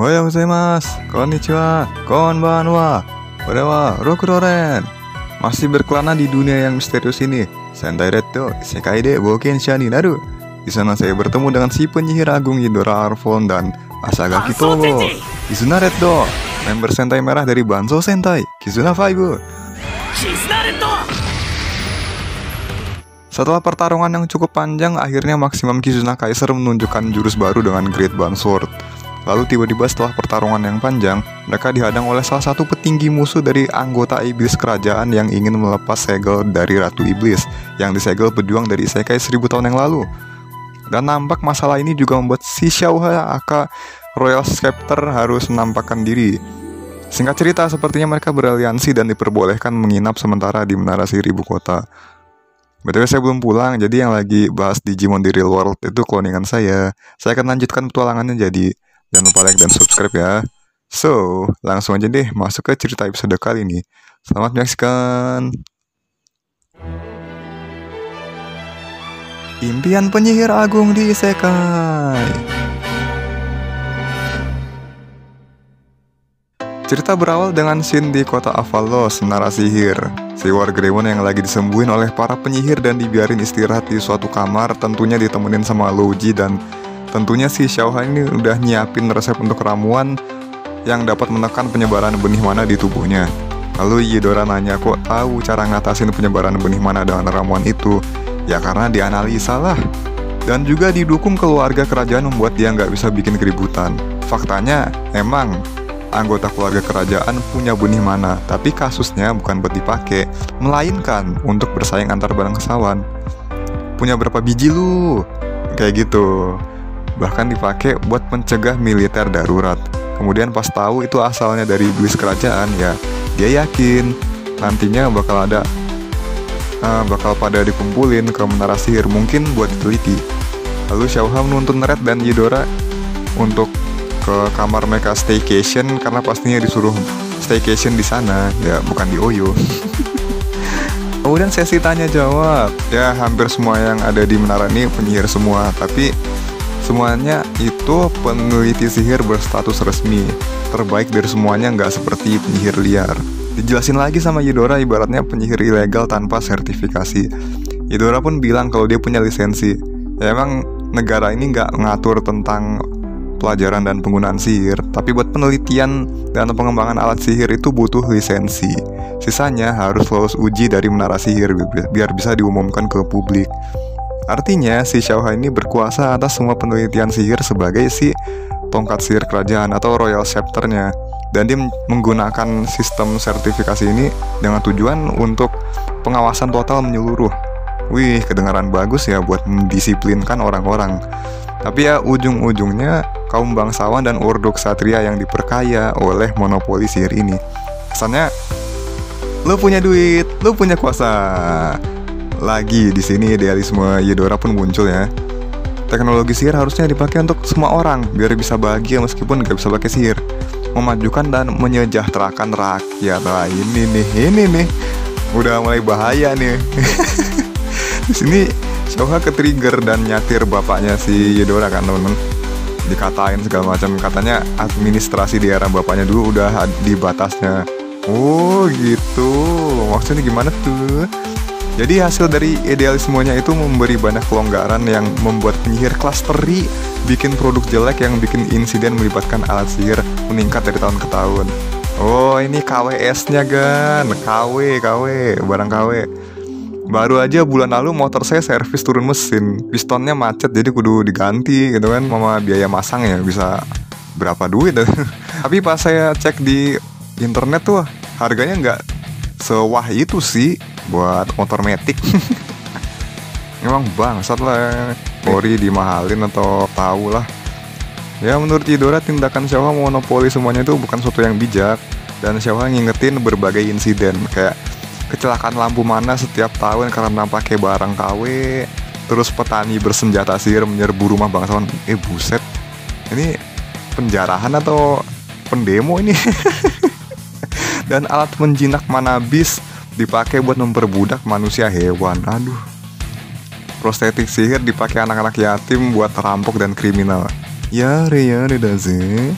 Ohayou gozaimasu, konnichiwa, konbanwa, ore wa Rokuroren. Masih berkelana di dunia yang misterius ini, Sentai Red to Isekai de Boukensha ni naru. Di sana saya bertemu dengan si penyihir agung Yidora Arfon dan Asagaki Togo. Kizuna Red do, member Sentai merah dari Banzo Sentai, Kizuna 5. Setelah pertarungan yang cukup panjang, akhirnya Maximum Kizuna Kaiser menunjukkan jurus baru dengan Great Band Sword. Lalu tiba-tiba setelah pertarungan yang panjang, mereka dihadang oleh salah satu petinggi musuh dari anggota iblis kerajaan yang ingin melepas segel dari Ratu Iblis yang disegel pejuang dari Isekai 1000 tahun yang lalu. Dan nampak masalah ini juga membuat si Xiaoha aka Royal Scepter harus menampakkan diri. Singkat cerita, sepertinya mereka beraliansi dan diperbolehkan menginap sementara di Menara Sihir Ibu Kota. BTW saya belum pulang, jadi yang lagi bahas Digimon di Real World itu cloningan saya. Saya akan lanjutkan petualangannya, jadi jangan lupa like dan subscribe ya. So, langsung aja deh masuk ke cerita episode kali ini. Selamat menyaksikan. Impian penyihir agung di Isekai. Cerita berawal dengan scene di kota Avalos, Menara Sihir. Si Wargreymon yang lagi disembuhin oleh para penyihir dan dibiarin istirahat di suatu kamar, tentunya ditemenin sama Louji, dan tentunya si Xiaoha ini udah nyiapin resep untuk ramuan yang dapat menekan penyebaran benih mana di tubuhnya. Lalu Yidora nanya, kok tahu cara ngatasin penyebaran benih mana dengan ramuan itu? Ya karena dianalisa lah. Dan juga didukung keluarga kerajaan membuat dia nggak bisa bikin keributan. Faktanya, emang anggota keluarga kerajaan punya benih mana, tapi kasusnya bukan buat dipakai, melainkan untuk bersaing antar bangsawan. Punya berapa biji lu? Kayak gitu. Bahkan dipakai buat mencegah militer darurat. Kemudian pas tahu itu asalnya dari iblis kerajaan, ya dia yakin nantinya bakal pada dikumpulin ke Menara Sihir, mungkin buat diteliti. Lalu Xiaoha menuntun Red dan Yidora untuk ke kamar mereka staycation, karena pastinya disuruh staycation di sana, ya bukan di Oyo. Kemudian sesi tanya jawab. Ya hampir semua yang ada di menara ini penyihir semua, tapi semuanya itu peneliti sihir berstatus resmi. Terbaik dari semuanya, nggak seperti penyihir liar. Dijelasin lagi sama Yidora, ibaratnya penyihir ilegal tanpa sertifikasi. Yidora pun bilang kalau dia punya lisensi. Ya emang negara ini nggak ngatur tentang pelajaran dan penggunaan sihir, tapi buat penelitian dan pengembangan alat sihir itu butuh lisensi. Sisanya harus lolos uji dari Menara Sihir biar bisa diumumkan ke publik. Artinya si Xiaoha ini berkuasa atas semua penelitian sihir sebagai si tongkat sihir kerajaan atau Royal Scepter-nya. Dan dia menggunakan sistem sertifikasi ini dengan tujuan untuk pengawasan total menyeluruh. Wih, kedengaran bagus ya buat mendisiplinkan orang-orang. Tapi ya ujung-ujungnya kaum bangsawan dan ordo ksatria yang diperkaya oleh monopoli sihir ini. Kesannya lo punya duit, lo punya kuasa. Lagi di sini idealisme Yidora pun muncul ya. Teknologi sihir harusnya dipakai untuk semua orang biar bisa bahagia meskipun gak bisa pakai sihir. Memajukan dan menyejahterakan rakyat. Nah, ini nih. Udah mulai bahaya nih. Di sini Xiaoha ke-trigger dan nyatir bapaknya si Yidora kan temen-temen. Dikatain segala macam, katanya administrasi di era bapaknya dulu udah di batasnya. Oh gitu, maksudnya gimana tuh? Jadi hasil dari idealismenya itu memberi banyak kelonggaran yang membuat penyihir kelas teri bikin produk jelek yang bikin insiden melibatkan alat sihir meningkat dari tahun ke tahun. Oh ini KWS-nya kan, KW, barang KW. Baru aja bulan lalu motor saya servis turun mesin, pistonnya macet jadi kudu diganti gitu kan, sama biaya masangnya bisa berapa duit. Tapi pas saya cek di internet tuh harganya nggak sewah itu sih buat motor metik. Emang bangsat lah, ori dimahalin atau tahu lah. Ya menurut Yidora tindakan Xiaoha monopoli semuanya itu bukan sesuatu yang bijak, dan Xiaoha ngingetin berbagai insiden kayak kecelakaan lampu mana setiap tahun karena pakai barang KW. Terus petani bersenjata sihir menyerbu rumah bangsawan. Buset, ini penjarahan atau pendemo ini? Dan alat menjinak manabis dipakai buat memperbudak manusia hewan. Aduh. Prostetik sihir dipakai anak-anak yatim buat rampok dan kriminal. Yare daze.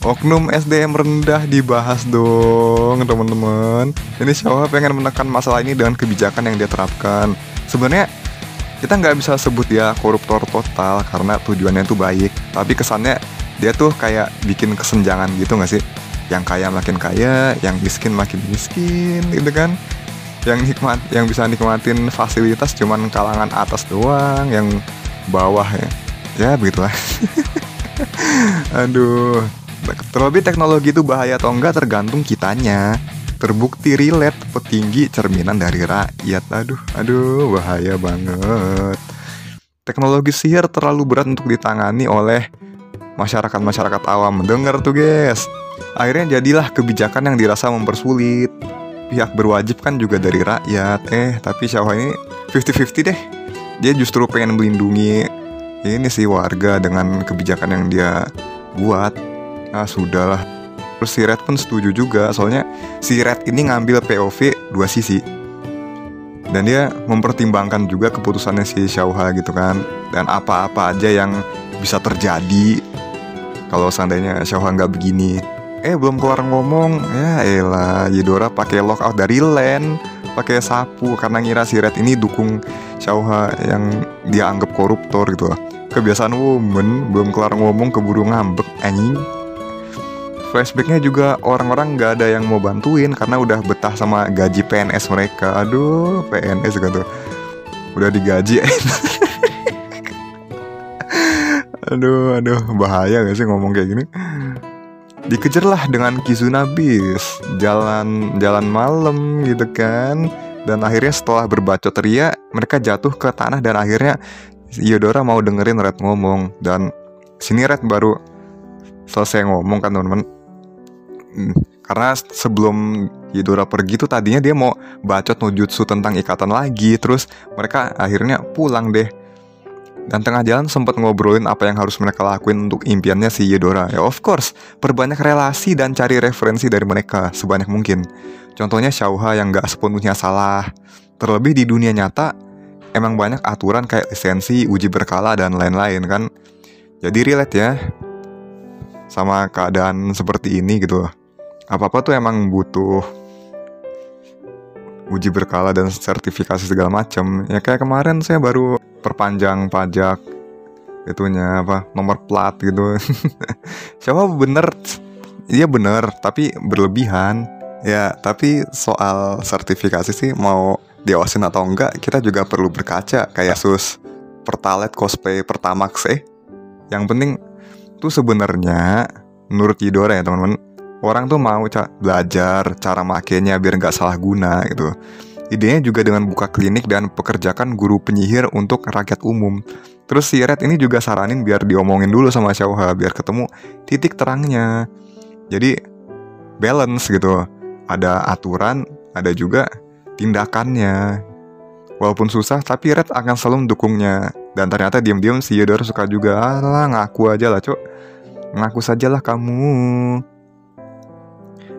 Oknum SDM rendah dibahas dong teman-teman. Ini Xiaohua pengen menekan masalah ini dengan kebijakan yang dia terapkan. Sebenarnya kita nggak bisa sebut dia koruptor total karena tujuannya itu baik, tapi kesannya dia tuh kayak bikin kesenjangan gitu nggak sih? Yang kaya makin kaya, yang miskin makin miskin gitu kan? Yang bisa nikmatin fasilitas cuman kalangan atas doang, yang bawah ya begitulah. Aduh, terlebih teknologi itu bahaya atau enggak tergantung kitanya. Terbukti relate petinggi cerminan dari rakyat. Aduh, bahaya banget. Teknologi sihir terlalu berat untuk ditangani oleh masyarakat awam. Denger tuh guys. Akhirnya jadilah kebijakan yang dirasa mempersulit. Pihak berwajib kan juga dari rakyat. Tapi Xiaohua ini 50-50 deh. Dia justru pengen melindungi ini sih warga dengan kebijakan yang dia buat. Sudahlah. Terus si Red pun setuju juga, soalnya si Red ini ngambil POV dua sisi. Dan dia mempertimbangkan juga keputusannya si Xiaohua gitu kan. Dan apa-apa aja yang bisa terjadi kalau seandainya Xiaohua nggak begini. Belum keluar ngomong, ya elah, Yidora pakai lockout dari LAN, pakai sapu karena ngira si Red ini dukung Xiaohua yang dia anggap koruptor gitu lah. Kebiasaan woman, belum keluar ngomong keburu ngambek anjing. Flashbacknya juga orang-orang gak ada yang mau bantuin karena udah betah sama gaji PNS mereka. Aduh, PNS gitu udah digaji. Aduh, bahaya gak sih ngomong kayak gini. Dikejarlah dengan Kizuna Beast, jalan malam gitu kan. Dan akhirnya setelah berbacot ria, mereka jatuh ke tanah dan akhirnya Yodora mau dengerin Red ngomong. Dan sini Red baru selesai ngomong kan teman-teman. Karena sebelum Yodora pergi tuh tadinya dia mau bacot no jutsu tentang ikatan lagi. Terus mereka akhirnya pulang deh. Dan tengah jalan sempat ngobrolin apa yang harus mereka lakuin untuk impiannya si Yodora. Ya of course, perbanyak relasi dan cari referensi dari mereka sebanyak mungkin. Contohnya Xiaohua yang gak sepenuhnya salah. Terlebih di dunia nyata emang banyak aturan kayak lisensi, uji berkala dan lain-lain kan. Jadi relate ya sama keadaan seperti ini gitu. Apa-apa tuh emang butuh uji berkala dan sertifikasi segala macam. Ya kayak kemarin saya baru perpanjang pajak itunya nomor plat gitu. Siapa bener? Iya bener, tapi berlebihan. Ya, tapi soal sertifikasi sih mau diawasin atau enggak, kita juga perlu berkaca. Kayak kasus Pertalite cosplay Pertamax Yang penting tuh sebenarnya menurut Yidora ya teman-teman, orang tuh mau belajar cara makainya biar nggak salah guna gitu. Idenya juga dengan buka klinik dan pekerjakan guru penyihir untuk rakyat umum. Terus si Red ini juga saranin biar diomongin dulu sama Xiaohua biar ketemu titik terangnya. Jadi balance gitu. Ada aturan, ada juga tindakannya. Walaupun susah, tapi Red akan selalu mendukungnya. Dan ternyata diam-diam si Yodora suka juga. Alah, ngaku aja lah cok. Ngaku sajalah kamu.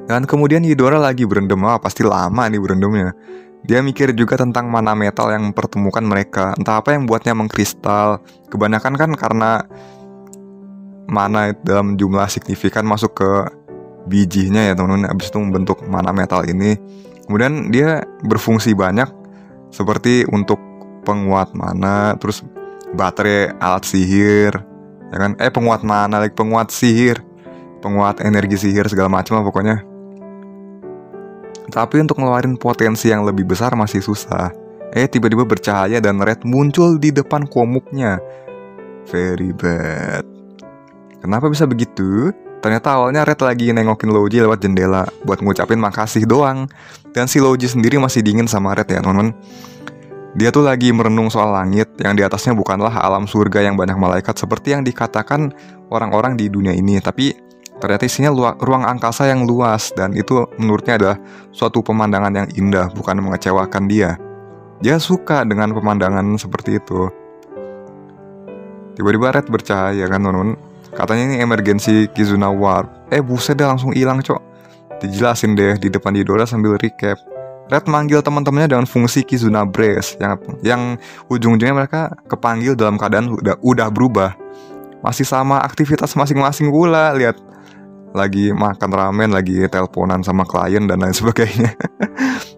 Dan kemudian Yodora lagi berendam. Pasti lama nih berendamnya. Dia mikir juga tentang mana metal yang mempertemukan mereka. Entah apa yang buatnya mengkristal. Kebanyakan kan karena mana dalam jumlah signifikan masuk ke bijinya ya teman-teman. Habis itu membentuk mana metal ini. Kemudian dia berfungsi banyak, seperti untuk penguat mana, terus baterai alat sihir, ya kan? Penguat mana, penguat sihir, penguat energi sihir segala macam lah pokoknya. Tapi untuk ngeluarin potensi yang lebih besar masih susah. Tiba-tiba bercahaya dan Red muncul di depan komuknya. Very bad. Kenapa bisa begitu? Ternyata awalnya Red lagi nengokin Loji lewat jendela buat ngucapin makasih doang. Dan si Loji sendiri masih dingin sama Red ya teman-teman. Dia tuh lagi merenung soal langit yang di atasnya bukanlah alam surga yang banyak malaikat seperti yang dikatakan orang-orang di dunia ini. Tapi ternyata isinya ruang angkasa yang luas. Dan itu menurutnya adalah suatu pemandangan yang indah, bukan mengecewakan dia. Dia suka dengan pemandangan seperti itu. Tiba-tiba Red bercahaya kan teman-teman. Katanya ini emergency Kizuna Warp. Buset dah langsung hilang cok. Dijelasin deh di depan Yidora sambil recap. Red manggil teman-temannya dengan fungsi Kizuna Brace yang ujung-ujungnya mereka kepanggil dalam keadaan udah berubah. Masih sama aktivitas masing-masing pula. Lihat lagi makan ramen, lagi teleponan sama klien dan lain sebagainya.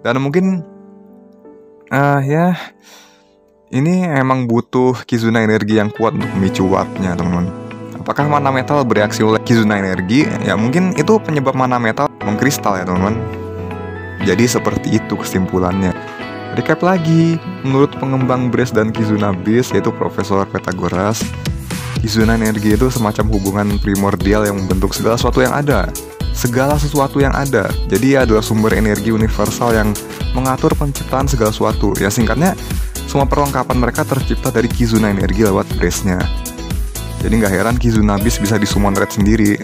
Dan mungkin ya ini emang butuh Kizuna energi yang kuat untuk memicu warpnya, teman-teman. Apakah mana metal bereaksi oleh Kizuna energi? Ya mungkin itu penyebab mana metal mengkristal ya, teman-teman. Jadi seperti itu kesimpulannya. Recap lagi, menurut pengembang Brace dan Kizuna Beast, yaitu Profesor Pythagoras, Kizuna energi itu semacam hubungan primordial yang membentuk segala sesuatu yang ada. Segala sesuatu yang ada. Jadi adalah sumber energi universal yang mengatur penciptaan segala sesuatu. Ya singkatnya, semua perlengkapan mereka tercipta dari Kizuna energi lewat Brace-nya. Jadi nggak heran Kizuna Beast bisa disummon red sendiri.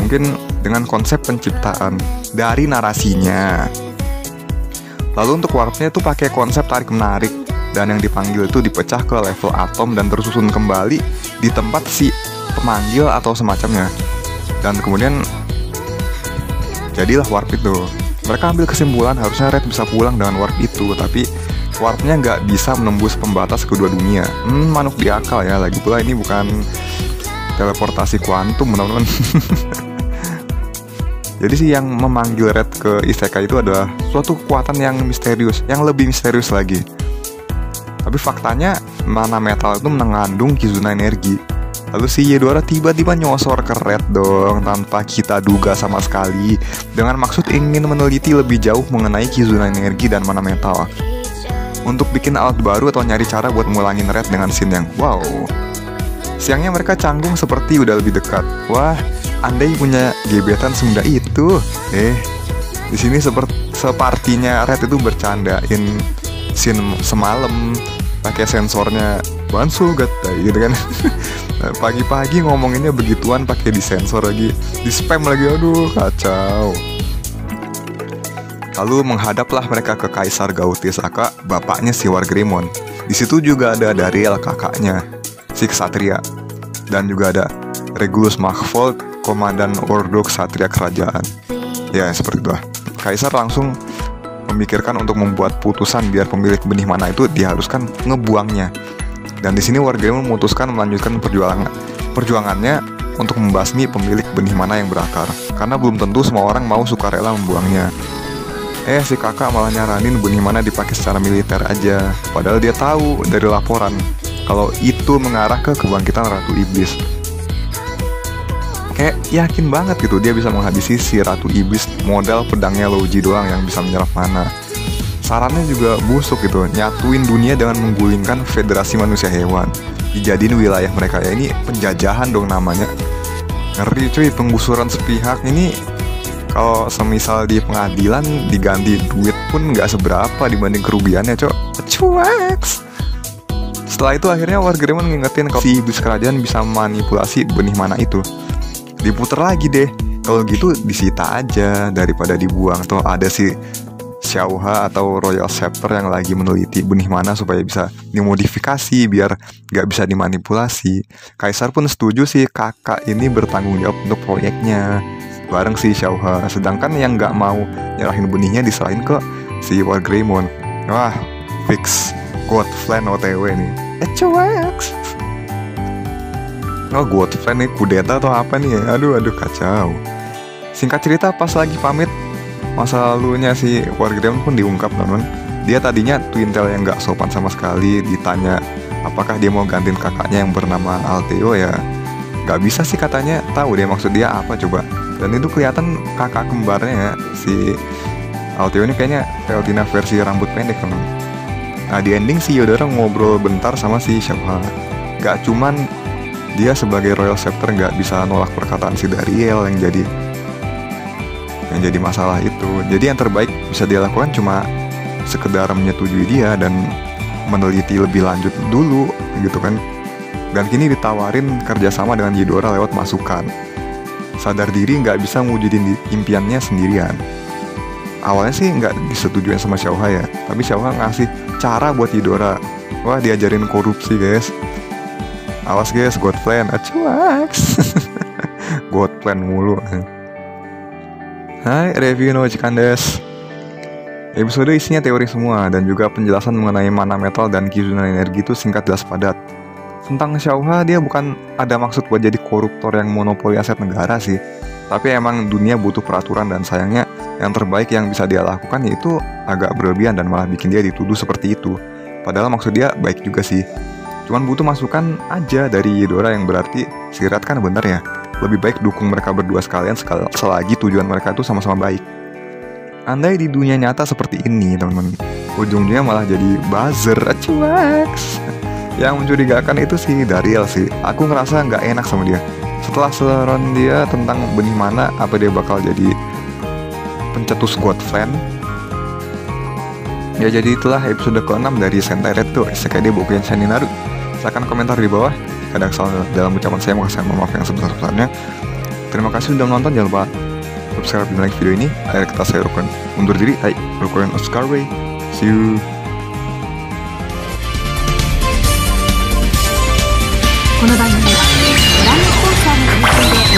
Mungkin dengan konsep penciptaan dari narasinya. Lalu untuk warpnya itu pakai konsep tarik-menarik, dan yang dipanggil itu dipecah ke level atom dan tersusun kembali di tempat si pemanggil atau semacamnya. Dan kemudian jadilah warp itu. Mereka ambil kesimpulan harusnya Red bisa pulang dengan warp itu, tapi warpnya nggak bisa menembus pembatas kedua dunia. Manuk di akal ya, lagi pula ini bukan teleportasi kuantum, teman-teman. Jadi sih yang memanggil Red ke Isekai itu adalah suatu kekuatan yang misterius, yang lebih misterius lagi. Tapi faktanya mana metal itu mengandung Kizuna energi. Lalu si Yedora tiba-tiba nyosor ke Red dong tanpa kita duga sama sekali, dengan maksud ingin meneliti lebih jauh mengenai Kizuna energi dan mana metal, untuk bikin alat baru atau nyari cara buat ngulangin Red dengan scene yang wow. Siangnya mereka canggung seperti udah lebih dekat. Wah, andai punya gebetan semudah itu. Di sini sepertinya Red itu bercandain scene semalam pakai sensornya Bansu gata gitu kan. Pagi-pagi ngomonginnya begituan pakai disensor lagi, di spam lagi, aduh kacau. Lalu menghadaplah mereka ke Kaisar Gautis Aka, bapaknya si Wargreymon. Di situ juga ada Dariel, kakaknya si Ksatria, dan juga ada Regulus Magvold, komandan Ordo Ksatria kerajaan. Ya seperti itu lah. Kaisar langsung memikirkan untuk membuat putusan biar pemilik benih mana itu diharuskan ngebuangnya. Dan di sini Wargreymon memutuskan melanjutkan perjuangannya untuk membasmi pemilik benih mana yang berakar, karena belum tentu semua orang mau sukarela membuangnya. Si kakak malah nyaranin benih mana dipakai secara militer aja, padahal dia tahu dari laporan kalau itu mengarah ke kebangkitan Ratu Iblis. Kayak yakin banget gitu dia bisa menghabisi si Ratu Iblis modal pedangnya Louji doang yang bisa menyerap mana. Sarannya juga busuk gitu, nyatuin dunia dengan menggulingkan Federasi Manusia Hewan, dijadiin wilayah mereka. Ya ini penjajahan dong namanya. Ngeri cuy, penggusuran sepihak ini. Kalau semisal di pengadilan diganti duit pun nggak seberapa dibanding kerugiannya, cok. Cuek. Setelah itu akhirnya Wargreymon ngingetin kalau si iblis kerajaan bisa manipulasi benih mana itu. Diputer lagi deh, kalau gitu disita aja daripada dibuang. Atau ada si Xiaoha atau Royal Scepter yang lagi meneliti benih mana supaya bisa dimodifikasi biar nggak bisa dimanipulasi. Kaisar pun setuju sih kakak ini bertanggung jawab untuk proyeknya bareng si Xiaoha, sedangkan yang nggak mau nyerahin benihnya diserahin ke si Wargreymon. Wah, fix Godflan OTW nih. Cuek. Godflan nih kudeta atau apa nih ya? Aduh kacau. Singkat cerita, pas lagi pamit, masa lalunya si Wargreymon pun diungkap, teman-teman. Dia tadinya twin tail yang nggak sopan sama sekali. Ditanya apakah dia mau gantiin kakaknya yang bernama Alteo, ya nggak bisa sih katanya. Tahu dia maksud dia apa coba. Dan itu kelihatan kakak kembarnya ya, si Alteo ini kayaknya Teltina versi rambut pendek, teman. Nah di ending si Yodora ngobrol bentar sama si Xiaoha. Gak cuman dia sebagai Royal Scepter nggak bisa nolak perkataan si Dariel yang jadi masalah itu. Jadi yang terbaik bisa dia lakukan cuma sekedar menyetujui dia dan meneliti lebih lanjut dulu gitu kan. Dan kini ditawarin kerjasama dengan Yodora lewat masukan. Sadar diri nggak bisa mewujudin impiannya sendirian. Awalnya sih nggak disetujuin sama Xiaoha ya, tapi Xiaoha ngasih cara buat Yodora. Wah, diajarin korupsi guys. Awas guys, Godflan, acuak. Godflan mulu. Hai, review no Cikandes. Episode isinya teori semua dan juga penjelasan mengenai mana metal dan Kizuna energi itu singkat jelas padat. Tentang Xiaoha, dia bukan ada maksud buat jadi koruptor yang monopoli aset negara sih. Tapi emang dunia butuh peraturan dan sayangnya yang terbaik yang bisa dia lakukan yaitu agak berlebihan dan malah bikin dia dituduh seperti itu. Padahal maksud dia baik juga sih. Cuman butuh masukan aja dari Yudora yang berarti si Red kan bener ya. Lebih baik dukung mereka berdua sekalian selagi tujuan mereka itu sama-sama baik. Andai di dunia nyata seperti ini teman-teman, ujungnya malah jadi buzzer, cuaks. Yang mencurigakan itu si Dariel sih. Aku ngerasa nggak enak sama dia. Setelah seron dia tentang benih mana, apa dia bakal jadi pencetus God Friend? Ya jadi itulah episode ke-6 dari Sentai Red to Isekai de Boku Shinshin Naru. Silahkan komentar di bawah. Kadang salah dalam ucapan saya, makasih maaf yang sebesar-besarnya. Terima kasih sudah menonton. Jangan lupa subscribe dan like video ini. Akhir kata saya Rukun undur diri. Hai, Rukun Oscar Way. See you. この番組はブランドスポンサーの提供で